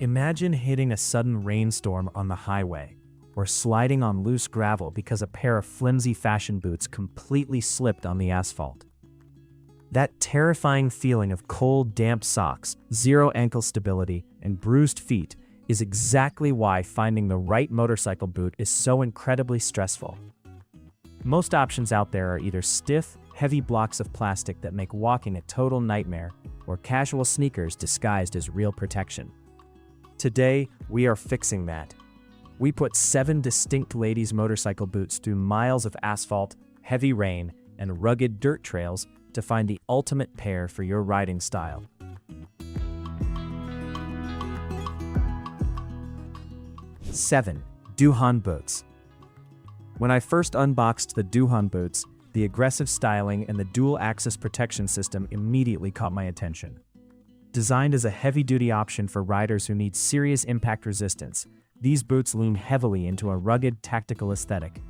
Imagine hitting a sudden rainstorm on the highway, or sliding on loose gravel because a pair of flimsy fashion boots completely slipped on the asphalt. That terrifying feeling of cold, damp socks, zero ankle stability, and bruised feet is exactly why finding the right motorcycle boot is so incredibly stressful. Most options out there are either stiff, heavy blocks of plastic that make walking a total nightmare, or casual sneakers disguised as real protection. Today, we are fixing that. We put 7 distinct ladies' motorcycle boots through miles of asphalt, heavy rain, and rugged dirt trails to find the ultimate pair for your riding style. Seven, DUHAN Boots. When I first unboxed the DUHAN Boots, the aggressive styling and the dual-axis protection system immediately caught my attention. Designed as a heavy-duty option for riders who need serious impact resistance, these boots lean heavily into a rugged, tactical aesthetic.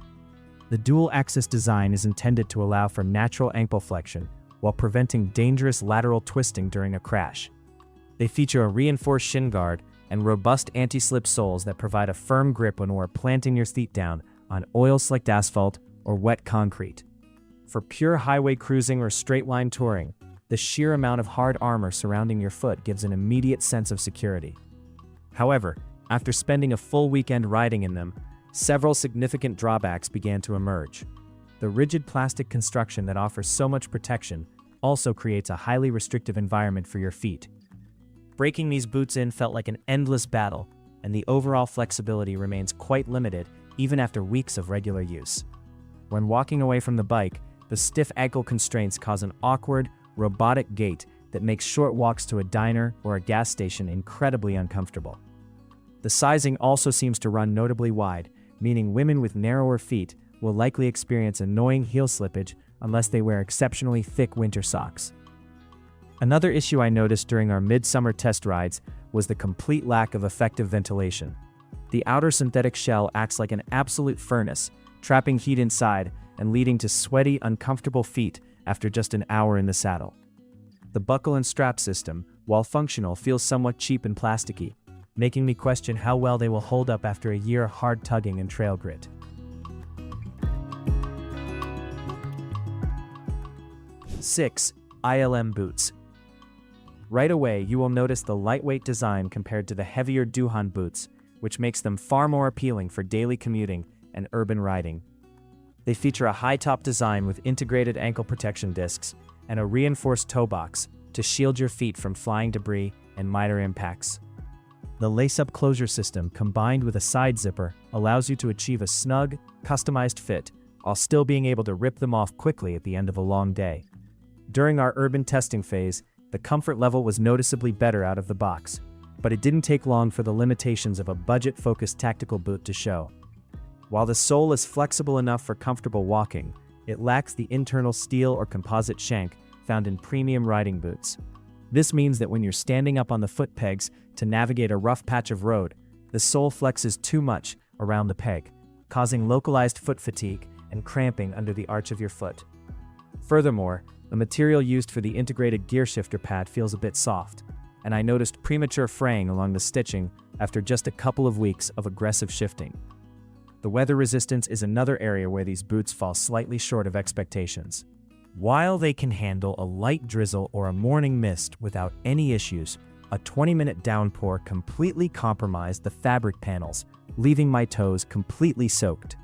The dual-axis design is intended to allow for natural ankle flexion while preventing dangerous lateral twisting during a crash. They feature a reinforced shin guard and robust anti-slip soles that provide a firm grip when we're planting your feet down on oil-slicked asphalt or wet concrete. For pure highway cruising or straight-line touring, the sheer amount of hard armor surrounding your foot gives an immediate sense of security. However, after spending a full weekend riding in them, several significant drawbacks began to emerge. The rigid plastic construction that offers so much protection also creates a highly restrictive environment for your feet. Breaking these boots in felt like an endless battle, and the overall flexibility remains quite limited even after weeks of regular use. When walking away from the bike, the stiff ankle constraints cause an awkward, robotic gait that makes short walks to a diner or a gas station incredibly uncomfortable. The sizing also seems to run notably wide, meaning women with narrower feet will likely experience annoying heel slippage unless they wear exceptionally thick winter socks. Another issue I noticed during our midsummer test rides was the complete lack of effective ventilation. The outer synthetic shell acts like an absolute furnace, trapping heat inside and leading to sweaty, uncomfortable feet after just an hour in the saddle. The buckle and strap system, while functional, feels somewhat cheap and plasticky, making me question how well they will hold up after a year of hard tugging and trail grit. 6. ILM Boots. Right away, you will notice the lightweight design compared to the heavier DUHAN boots, which makes them far more appealing for daily commuting and urban riding. They feature a high-top design with integrated ankle protection discs and a reinforced toe box to shield your feet from flying debris and minor impacts. The lace-up closure system, combined with a side zipper, allows you to achieve a snug, customized fit while still being able to rip them off quickly at the end of a long day. During our urban testing phase, the comfort level was noticeably better out of the box, but it didn't take long for the limitations of a budget-focused tactical boot to show. While the sole is flexible enough for comfortable walking, it lacks the internal steel or composite shank found in premium riding boots. This means that when you're standing up on the foot pegs to navigate a rough patch of road, the sole flexes too much around the peg, causing localized foot fatigue and cramping under the arch of your foot. Furthermore, the material used for the integrated gear shifter pad feels a bit soft, and I noticed premature fraying along the stitching after just a couple of weeks of aggressive shifting. The weather resistance is another area where these boots fall slightly short of expectations. While they can handle a light drizzle or a morning mist without any issues, a 20-minute downpour completely compromised the fabric panels, leaving my toes completely soaked.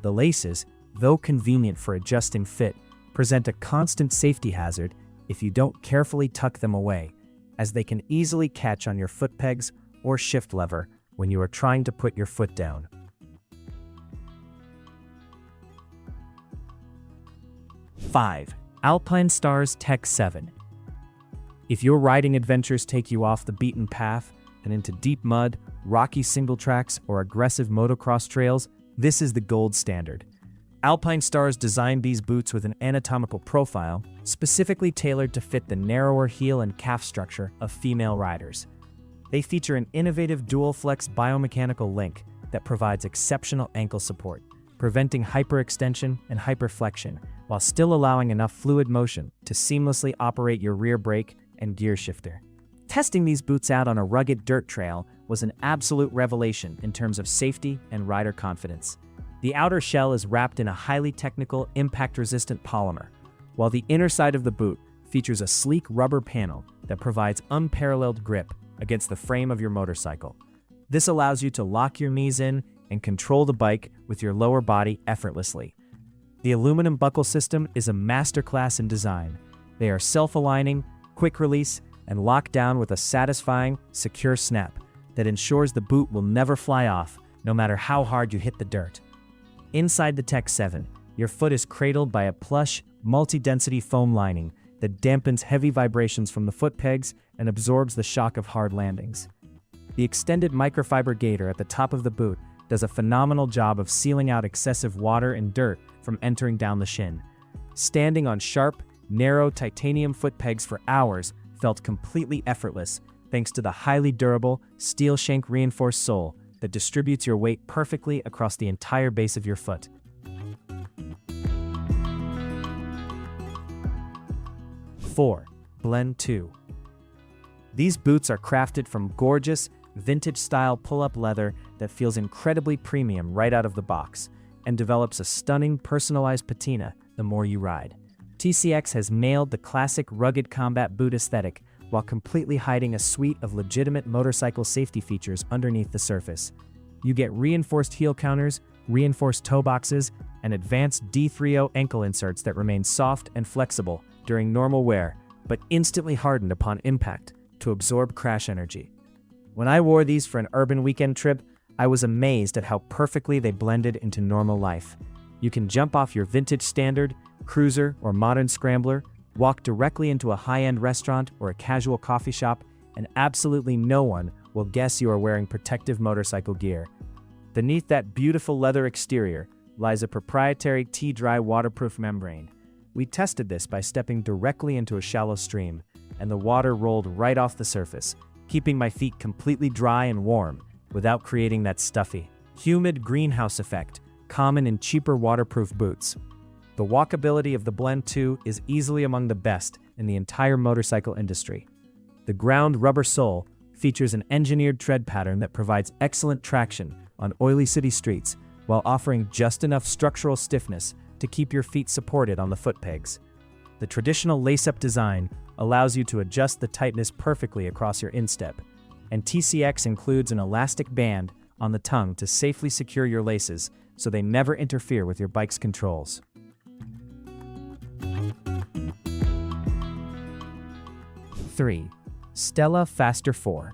The laces, though convenient for adjusting fit, present a constant safety hazard if you don't carefully tuck them away, as they can easily catch on your foot pegs or shift lever when you are trying to put your foot down. 5. Alpinestars Tech 7. If your riding adventures take you off the beaten path and into deep mud, rocky single tracks, or aggressive motocross trails, this is the gold standard. Alpinestars designed these boots with an anatomical profile specifically tailored to fit the narrower heel and calf structure of female riders. They feature an innovative dual-flex biomechanical link that provides exceptional ankle support, preventing hyperextension and hyperflexion, while still allowing enough fluid motion to seamlessly operate your rear brake and gear shifter. Testing these boots out on a rugged dirt trail was an absolute revelation in terms of safety and rider confidence. The outer shell is wrapped in a highly technical, impact-resistant polymer, while the inner side of the boot features a sleek rubber panel that provides unparalleled grip against the frame of your motorcycle. This allows you to lock your knees in and control the bike with your lower body effortlessly. The aluminum buckle system is a masterclass in design. They are self-aligning, quick release, and lock down with a satisfying, secure snap that ensures the boot will never fly off, no matter how hard you hit the dirt. Inside the Tech 7, your foot is cradled by a plush, multi-density foam lining that dampens heavy vibrations from the foot pegs and absorbs the shock of hard landings. The extended microfiber gaiter at the top of the boot does a phenomenal job of sealing out excessive water and dirt from entering down the shin. Standing on sharp, narrow titanium foot pegs for hours felt completely effortless thanks to the highly durable, steel shank reinforced sole that distributes your weight perfectly across the entire base of your foot. 4. Blend 2. These boots are crafted from gorgeous, vintage-style pull-up leather that feels incredibly premium right out of the box and develops a stunning, personalized patina the more you ride. TCX has nailed the classic rugged combat boot aesthetic while completely hiding a suite of legitimate motorcycle safety features underneath the surface. You get reinforced heel counters, reinforced toe boxes, and advanced D30 ankle inserts that remain soft and flexible during normal wear, but instantly hardened upon impact to absorb crash energy. When I wore these for an urban weekend trip, I was amazed at how perfectly they blended into normal life. You can jump off your vintage standard, cruiser, or modern scrambler, walk directly into a high-end restaurant or a casual coffee shop, and absolutely no one will guess you are wearing protective motorcycle gear. Beneath that beautiful leather exterior lies a proprietary T-Dry waterproof membrane. We tested this by stepping directly into a shallow stream, and the water rolled right off the surface, keeping my feet completely dry and warm without creating that stuffy, humid greenhouse effect common in cheaper waterproof boots. The walkability of the Blend 2 is easily among the best in the entire motorcycle industry. The ground rubber sole features an engineered tread pattern that provides excellent traction on oily city streets while offering just enough structural stiffness to keep your feet supported on the foot pegs. The traditional lace-up design allows you to adjust the tightness perfectly across your instep, and TCX includes an elastic band on the tongue to safely secure your laces so they never interfere with your bike's controls. 3. Stella Faster-4.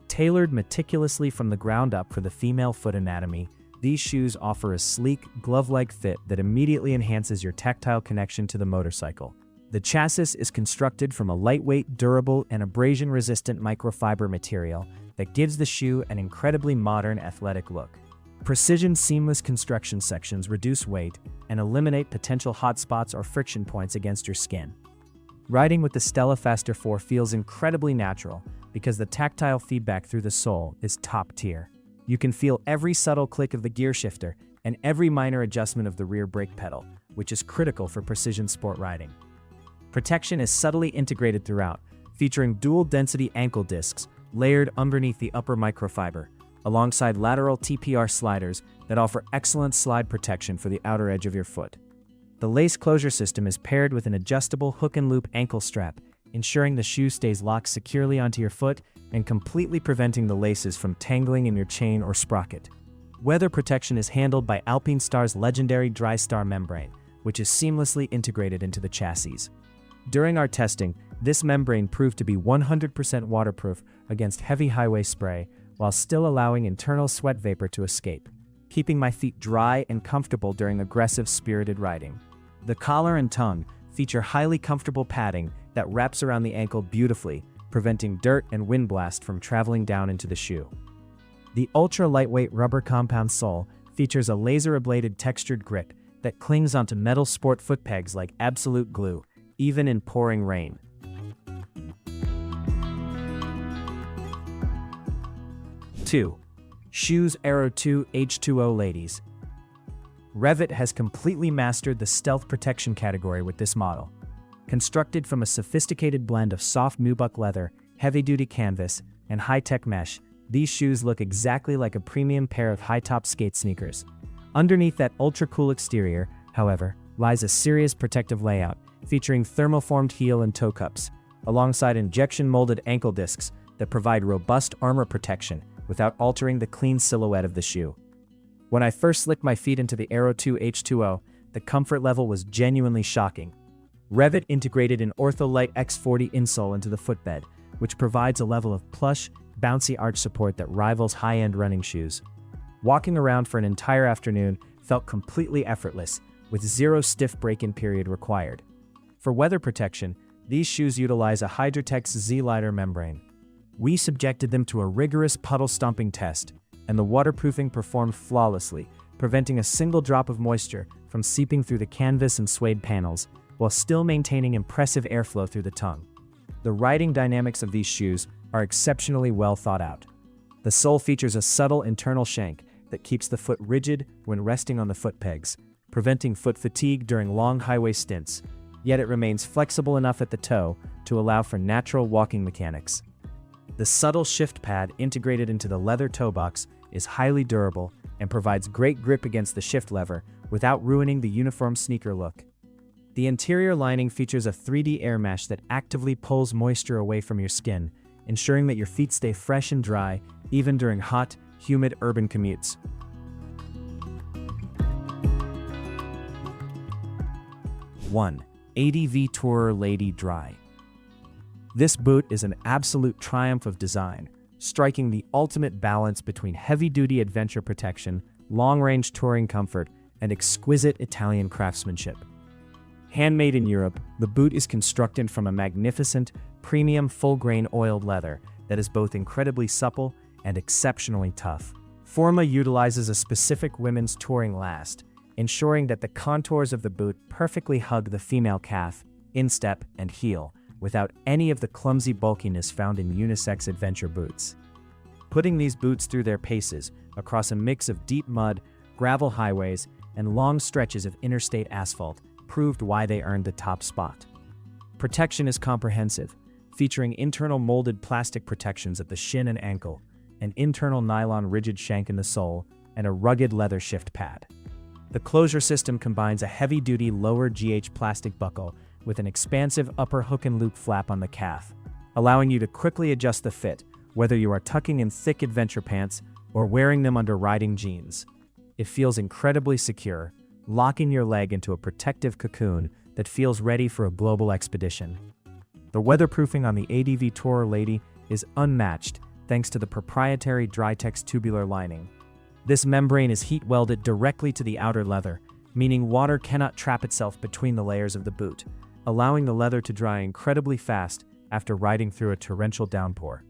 Tailored meticulously from the ground up for the female foot anatomy, these shoes offer a sleek, glove-like fit that immediately enhances your tactile connection to the motorcycle. The chassis is constructed from a lightweight, durable, and abrasion-resistant microfiber material that gives the shoe an incredibly modern, athletic look. Precision seamless construction sections reduce weight and eliminate potential hot spots or friction points against your skin. Riding with the Stella Faster-4 feels incredibly natural because the tactile feedback through the sole is top tier. You can feel every subtle click of the gear shifter and every minor adjustment of the rear brake pedal, which is critical for precision sport riding. Protection is subtly integrated throughout, featuring dual-density ankle discs layered underneath the upper microfiber, alongside lateral TPR sliders that offer excellent slide protection for the outer edge of your foot. The lace closure system is paired with an adjustable hook-and-loop ankle strap, ensuring the shoe stays locked securely onto your foot and completely preventing the laces from tangling in your chain or sprocket. Weather protection is handled by Alpinestars' legendary Dry Star membrane, which is seamlessly integrated into the chassis. During our testing, this membrane proved to be 100% waterproof against heavy highway spray, while still allowing internal sweat vapor to escape, keeping my feet dry and comfortable during aggressive, spirited riding. The collar and tongue feature highly comfortable padding that wraps around the ankle beautifully, preventing dirt and wind blast from traveling down into the shoe. The ultra-lightweight rubber compound sole features a laser-ablated textured grip that clings onto metal sport foot pegs like absolute glue, even in pouring rain. 2. Shoes Aero 2 H2O Ladies. Revit has completely mastered the stealth protection category with this model. Constructed from a sophisticated blend of soft nubuck leather heavy-duty canvas, and high-tech mesh, these shoes look exactly like a premium pair of high-top skate sneakers. Underneath that ultra-cool exterior, however, lies a serious protective layout featuring thermoformed heel and toe cups, alongside injection-molded ankle discs that provide robust armor protection without altering the clean silhouette of the shoe. When I first slipped my feet into the Aero 2 H2O, the comfort level was genuinely shocking. Revit integrated an Ortholite X40 insole into the footbed, which provides a level of plush, bouncy arch support that rivals high-end running shoes. Walking around for an entire afternoon felt completely effortless, with zero stiff break-in period required. For weather protection, these shoes utilize a Hydrotex Z-Liter membrane. We subjected them to a rigorous puddle stomping test, and the waterproofing performed flawlessly, preventing a single drop of moisture from seeping through the canvas and suede panels, while still maintaining impressive airflow through the tongue. The riding dynamics of these shoes are exceptionally well thought out. The sole features a subtle internal shank that keeps the foot rigid when resting on the foot pegs, preventing foot fatigue during long highway stints, yet it remains flexible enough at the toe to allow for natural walking mechanics. The subtle shift pad integrated into the leather toe box is highly durable and provides great grip against the shift lever without ruining the uniform sneaker look. The interior lining features a 3D air mesh that actively pulls moisture away from your skin, ensuring that your feet stay fresh and dry even during hot, humid urban commutes. One, ADV TOURER LADY Dry. This boot is an absolute triumph of design, striking the ultimate balance between heavy-duty adventure protection, long-range touring comfort, and exquisite Italian craftsmanship. Handmade in Europe, the boot is constructed from a magnificent, premium full-grain oiled leather that is both incredibly supple and exceptionally tough. Forma utilizes a specific women's touring last, ensuring that the contours of the boot perfectly hug the female calf, instep, and heel, without any of the clumsy bulkiness found in unisex adventure boots. Putting these boots through their paces across a mix of deep mud, gravel highways, and long stretches of interstate asphalt proved why they earned the top spot. Protection is comprehensive, featuring internal molded plastic protections at the shin and ankle, an internal nylon rigid shank in the sole, and a rugged leather shift pad. The closure system combines a heavy-duty lower GH plastic buckle with an expansive upper hook and loop flap on the calf, allowing you to quickly adjust the fit, whether you are tucking in thick adventure pants or wearing them under riding jeans. It feels incredibly secure, locking your leg into a protective cocoon that feels ready for a global expedition. The weatherproofing on the ADV TOURER Lady is unmatched thanks to the proprietary Drytex tubular lining. This membrane is heat welded directly to the outer leather, meaning water cannot trap itself between the layers of the boot, allowing the leather to dry incredibly fast after riding through a torrential downpour.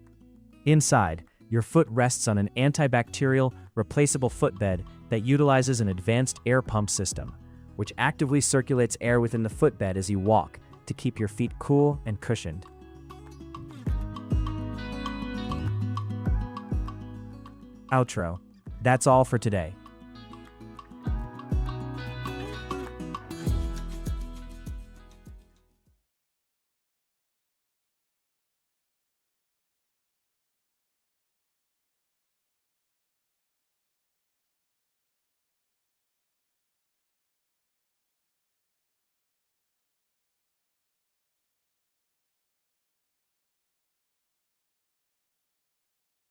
Inside, your foot rests on an antibacterial, replaceable footbed that utilizes an advanced air pump system, which actively circulates air within the footbed as you walk to keep your feet cool and cushioned. Outro. That's all for today.